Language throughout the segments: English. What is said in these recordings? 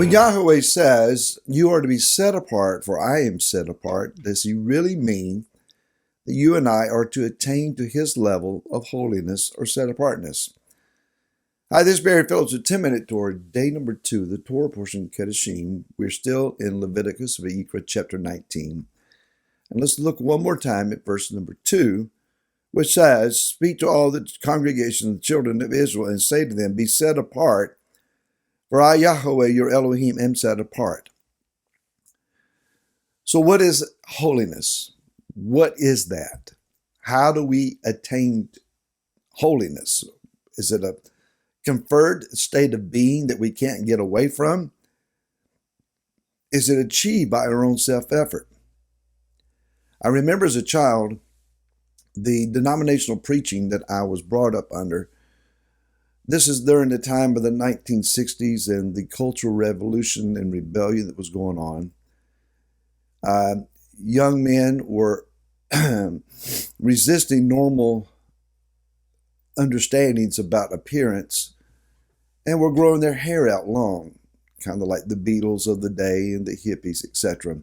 When Yahweh says, you are to be set apart, for I am set apart, does he really mean that you and I are to attain to his level of holiness or set apartness? Hi, this is Barry Phillips with 10-Minute Torah, day number 2, the Torah portion of Kedoshim. We're still in Leviticus, Vayikra, chapter 19. And let's look one more time at verse number 2, which says, speak to all the congregation of the children of Israel and say to them, be set apart, for I, Yahweh, your Elohim, am set apart. So what is holiness? What is that? How do we attain holiness? Is it a conferred state of being that we can't get away from? Is it achieved by our own self-effort? I remember as a child, the denominational preaching that I was brought up under. This is during the time of the 1960s and the Cultural Revolution and rebellion that was going on. Young men were resisting normal understandings about appearance and were growing their hair out long, kind of like the Beatles of the day and the hippies, etc.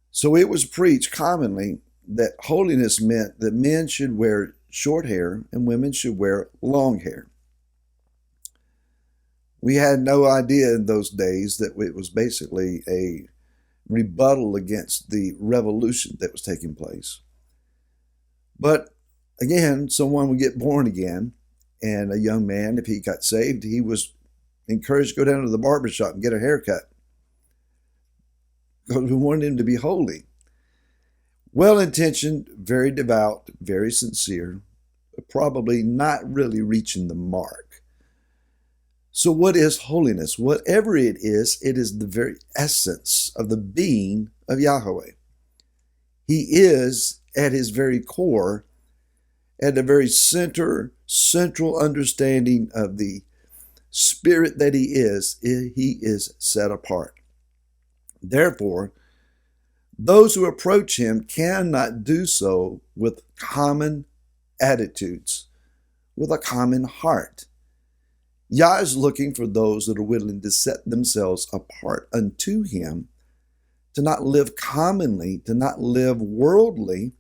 So it was preached commonly that holiness meant that men should wear short hair and women should wear long hair. We had no idea in those days that it was basically a rebuttal against the revolution that was taking place. But again, someone would get born again, and a young man, if he got saved, he was encouraged to go down to the barbershop and get a haircut, because we wanted him to be holy. Well-intentioned, very devout, very sincere, but probably not really reaching the mark. So what is holiness? Whatever it is the very essence of the being of Yahweh. He is, at his very core, at the very central understanding of the spirit that he is set apart. Therefore, those who approach him cannot do so with common attitudes, with a common heart. Yah is looking for those that are willing to set themselves apart unto him, to not live commonly, to not live worldly,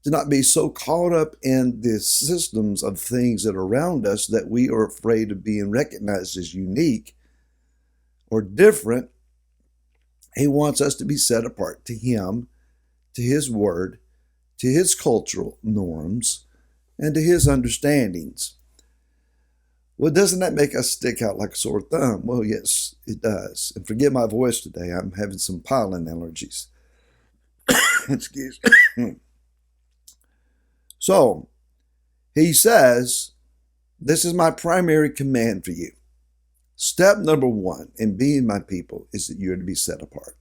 to not be so caught up in the systems of things that are around us that we are afraid of being recognized as unique or different. He wants us to be set apart to him, to his word, to his cultural norms, and to his understandings. Well, doesn't that make us stick out like a sore thumb? Well, yes, it does. And forgive my voice today. I'm having some pollen allergies. Excuse me. So, he says, this is my primary command for you. Step number 1 in being my people is that you're to be set apart.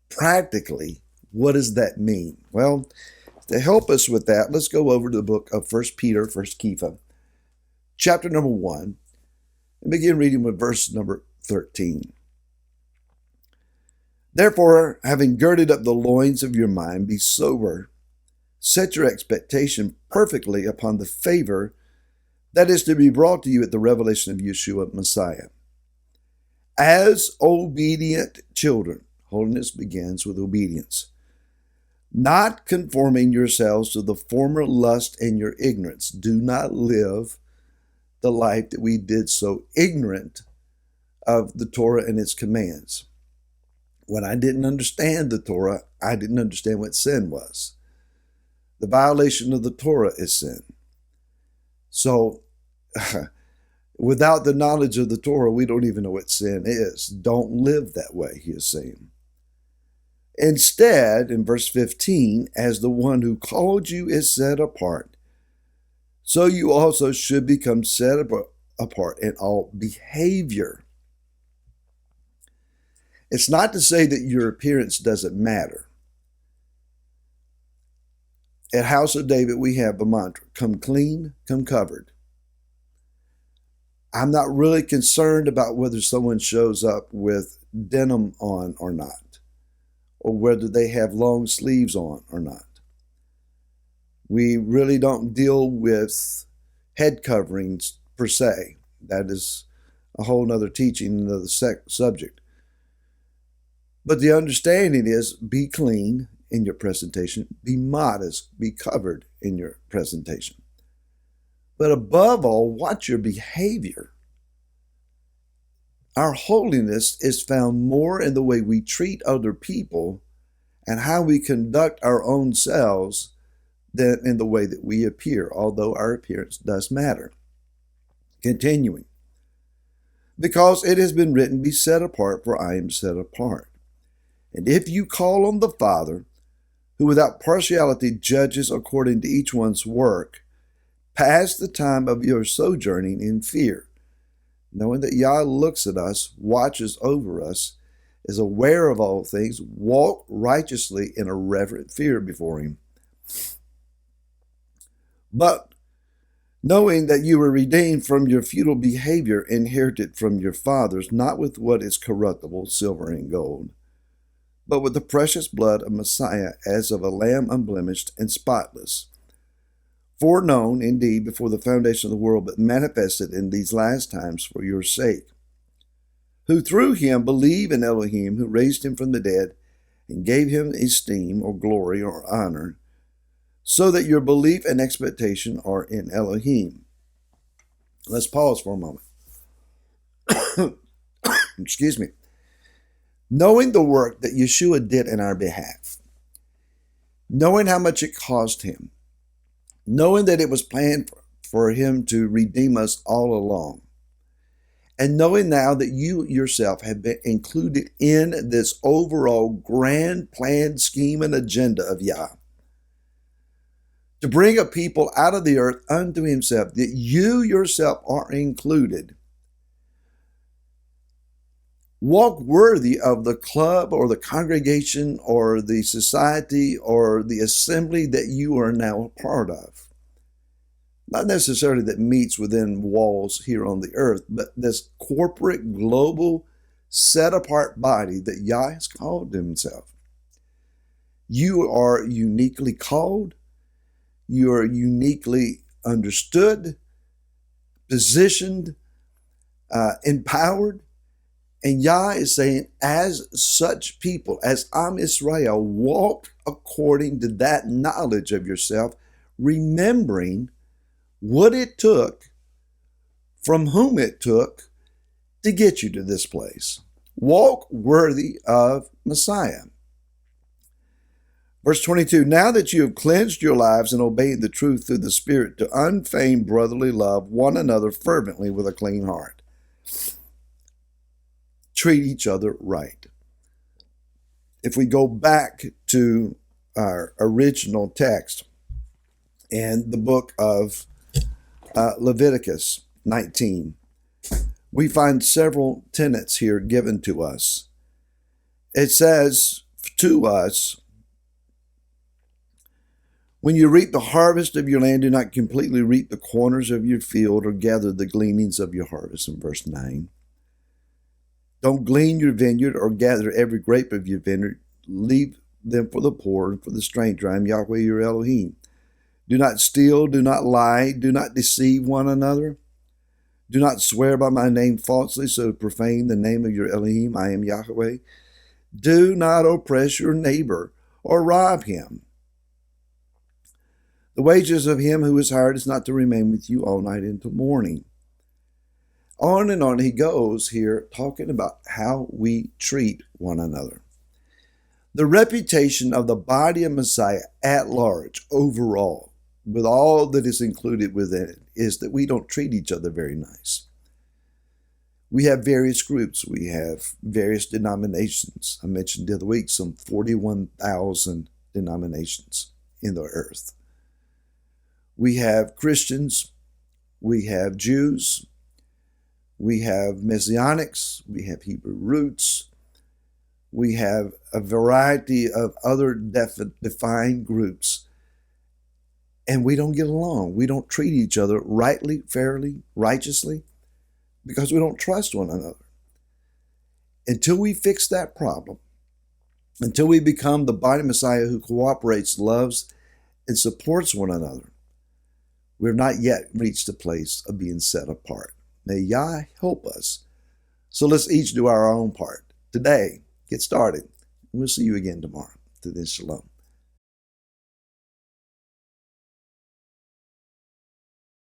Practically, what does that mean? Well, to help us with that, let's go over to the book of 1 Peter, 1 Kefa, chapter number 1, and begin reading with verse number 13. Therefore, having girded up the loins of your mind, be sober, set your expectation perfectly upon the favor that is to be brought to you at the revelation of Yeshua Messiah. As obedient children, holiness begins with obedience, not conforming yourselves to the former lust and your ignorance. Do not live the life that we did so ignorant of the Torah and its commands. When I didn't understand the Torah, I didn't understand what sin was. The violation of the Torah is sin. So, without the knowledge of the Torah, we don't even know what sin is. Don't live that way, he is saying. Instead, in verse 15, as the one who called you is set apart, so you also should become set apart in all behavior. It's not to say that your appearance doesn't matter. At House of David, we have a mantra, come clean, come covered. I'm not really concerned about whether someone shows up with denim on or not, or whether they have long sleeves on or not. We really don't deal with head coverings per se. That is a whole nother teaching, another subject. But the understanding is be clean in your presentation, be modest, be covered in your presentation. But above all, watch your behavior. Our holiness is found more in the way we treat other people and how we conduct our own selves than in the way that we appear, although our appearance does matter. Continuing. Because it has been written, be set apart, for I am set apart. And if you call on the Father, who without partiality judges according to each one's work, pass the time of your sojourning in fear, knowing that Yah looks at us, watches over us, is aware of all things, walk righteously in a reverent fear before him. But knowing that you were redeemed from your futile behavior inherited from your fathers, not with what is corruptible, silver and gold, but with the precious blood of Messiah, as of a lamb unblemished and spotless, foreknown indeed before the foundation of the world, but manifested in these last times for your sake, who through him believe in Elohim, who raised him from the dead and gave him esteem or glory or honor, so that your belief and expectation are in Elohim. Let's pause for a moment. Excuse me. Knowing the work that Yeshua did in our behalf, knowing how much it cost him, knowing that it was planned for him to redeem us all along, and knowing now that you yourself have been included in this overall grand plan, scheme, and agenda of Yah, to bring a people out of the earth unto himself, that you yourself are included. Walk worthy of the club or the congregation or the society or the assembly that you are now a part of. Not necessarily that meets within walls here on the earth, but this corporate, global, set-apart body that Yah has called to himself. You are uniquely called. You are uniquely understood, positioned, empowered. And Yah is saying, as such people, as Am Israel, walk according to that knowledge of yourself, remembering what it took, from whom it took, to get you to this place. Walk worthy of Messiah. Verse 22, now that you have cleansed your lives and obeyed the truth through the Spirit, to unfeigned brotherly love one another fervently with a clean heart. Treat each other right. If we go back to our original text and the book of Leviticus 19, we find several tenets here given to us. It says to us, when you reap the harvest of your land, do not completely reap the corners of your field or gather the gleanings of your harvest, in verse 9. Don't glean your vineyard or gather every grape of your vineyard. Leave them for the poor and for the stranger. I am Yahweh your Elohim. Do not steal, do not lie, do not deceive one another. Do not swear by my name falsely, so profane the name of your Elohim. I am Yahweh. Do not oppress your neighbor or rob him. The wages of him who is hired is not to remain with you all night until morning. On and on he goes here, talking about how we treat one another. The reputation of the body of Messiah at large, overall, with all that is included within it, is that we don't treat each other very nice. We have various groups. We have various denominations. I mentioned the other week some 41,000 denominations in the earth. We have Christians. We have Jews. We have Messianics, we have Hebrew roots, we have a variety of other defined groups, and we don't get along. We don't treat each other rightly, fairly, righteously, because we don't trust one another. Until we fix that problem, until we become the body of Messiah who cooperates, loves, and supports one another, we've not yet reached the place of being set apart. May Yah help us. So let's each do our own part. Today, get started. We'll see you again tomorrow. To this, shalom.